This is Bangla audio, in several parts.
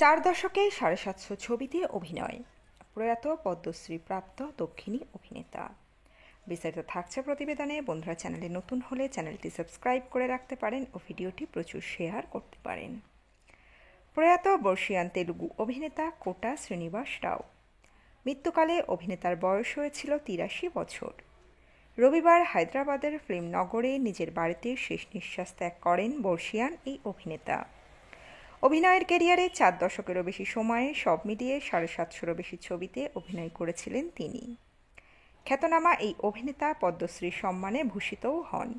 4 দশকে 750 ছবিতে অভিনয়, প্রয়াত পদ্মশ্রী প্রাপ্ত দক্ষিণী অভিনেতা। বিস্তারিত থাকছে প্রতিবেদনে। বন্ধুরা, চ্যানেলে নতুন হলে চ্যানেলটি সাবস্ক্রাইব করে রাখতে পারেন ও ভিডিওটি প্রচুর শেয়ার করতে পারেন। প্রয়াত বর্ষীয়ান তেলুগু অভিনেতা কোটা শ্রীনিবাস রাও। মৃত্যুকালে অভিনেতার বয়স হয়েছিল 83 বছর। রবিবার হায়দ্রাবাদের ফিল্ম নগরে নিজের বাড়িতে শেষ নিঃশ্বাস ত্যাগ করেন বর্ষীয়ান এই অভিনেতা। অভিনয়ের ক্যারিয়ারে 4 দশকেরও বেশি সময়ে সব মিলিয়ে 750-রও বেশি ছবিতে অভিনয় করেছিলেন তিনি। খ্যাতনামা এই অভিনেতা পদ্মশ্রী সম্মানে ভূষিতও হন।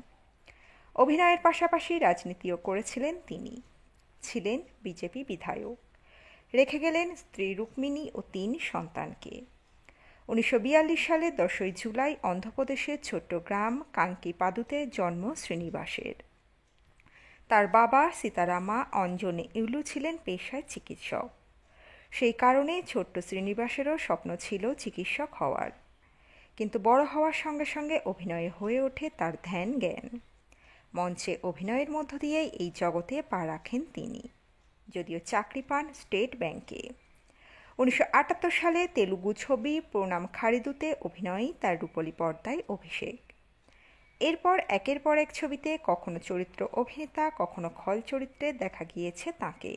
অভিনয়ের পাশাপাশি রাজনীতিও করেছিলেন তিনি। ছিলেন বিজেপি বিধায়ক। রেখে গেলেন স্ত্রী রুক্মিণী ও 3 সন্তানকে। 1942 সালে 10ই জুলাই অন্ধ্রপ্রদেশের ছোট্ট গ্রাম কাঙ্কিপাদুতে জন্ম শ্রীনিবাসের। তার বাবা সীতারামা অঞ্জনে ইউলু ছিলেন পেশায় চিকিৎসক। সেই কারণে ছোট্ট শ্রীনিবাসেরও স্বপ্ন ছিল চিকিৎসক হওয়ার। কিন্তু বড় হওয়ার সঙ্গে সঙ্গে অভিনয়ে হয়ে ওঠে তার ধ্যান জ্ঞান। মঞ্চে অভিনয়ের মধ্য দিয়েই এই জগতে পা রাখেন তিনি, যদিও চাকরি পান স্টেট ব্যাংকে। 1978 সালে তেলুগু ছবি প্রণাম খারিদুতে অভিনয়েই তার রূপলী পর্দায় অভিষেক। এরপর একের পর এক ছবিতে কখনো চরিত্র অভিনেতা, কখনো খল চরিত্রে দেখা গিয়েছে তাঁকে।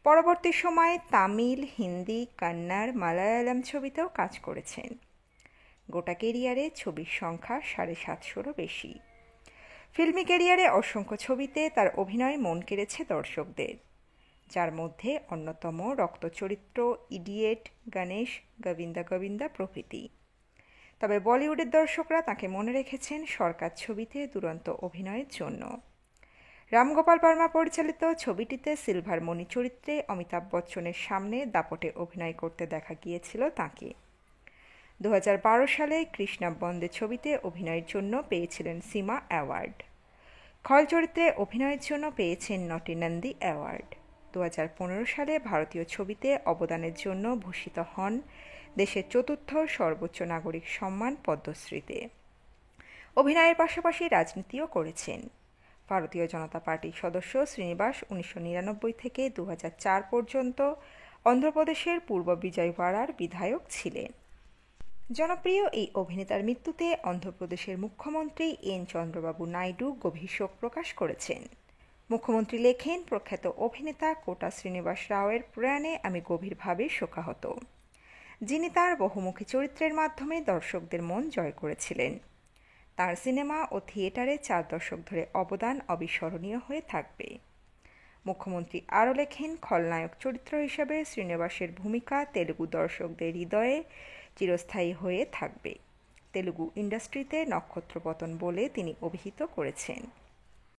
পরবর্তী সময়ে তামিল, হিন্দি, কন্নড়, মালায়ালাম ছবিতেও কাজ করেছেন। গোটা কেরিয়ারে ছবির সংখ্যা 750-রও বেশি। ফিল্মি কেরিয়ারে অসংখ্য ছবিতে তার অভিনয় মন কেড়েছে দর্শকদের, যার মধ্যে অন্যতম রক্ত চরিত্র, ইডিয়েট, গণেশ, গোবিন্দা গোবিন্দা প্রভৃতি। তবে বলিউডের দর্শকরা তাকে মনে রেখেছেন সরকার ছবিতে দুরন্ত অভিনয়ের জন্য। রামগোপাল বর্মা পরিচালিত ছবিটিতে সিলভার মণি চরিত্রে অমিতাভ বচ্চনের সামনে দাপটে অভিনয় করতে দেখা গিয়েছিল তাঁকে। 2012 সালে কৃষ্ণা বন্দে ছবিতে অভিনয়ের জন্য পেয়েছিলেন সিমা অ্যাওয়ার্ড। খল চরিত্রে অভিনয়ের জন্য পেয়েছেন নটি নন্দী অ্যাওয়ার্ড। 2015 সালে ভারতীয় ছবিতে অবদানের জন্য ভূষিত হন দেশের 4র্থ সর্বোচ্চ নাগরিক সম্মান পদ্মশ্রীতে। অভিনয়ের পাশাপাশি রাজনীতিও করেছেন। ভারতীয় জনতা পার্টির সদস্য শ্রীনিবাস 1999 থেকে 2004 পর্যন্ত অন্ধ্রপ্রদেশের পূর্ব বিজয়ওয়াড়ার বিধায়ক ছিলেন। জনপ্রিয় এই অভিনেতার মৃত্যুতে অন্ধ্রপ্রদেশের মুখ্যমন্ত্রী এন চন্দ্রবাবু নাইডু গভীর শোক প্রকাশ করেছেন। মুখ্যমন্ত্রী লেখেন, প্রখ্যাত অভিনেতা কোটা শ্রীনিবাস রাওয়ের প্রয়াণে আমি গভীরভাবে শোকাহত, যিনি তার বহুমুখী চরিত্রের মাধ্যমে দর্শকদের মন জয় করেছিলেন। তার সিনেমা ও থিয়েটারে 4 দশক ধরে অবদান অবিস্মরণীয় হয়ে থাকবে। মুখ্যমন্ত্রী আরও লেখেন, খলনায়ক চরিত্র হিসেবে শ্রীনিবাসের ভূমিকা তেলুগু দর্শকদের হৃদয়ে চিরস্থায়ী হয়ে থাকবে। তেলুগু ইন্ডাস্ট্রিতে নক্ষত্রপতন বলে তিনি অভিহিত করেছেন।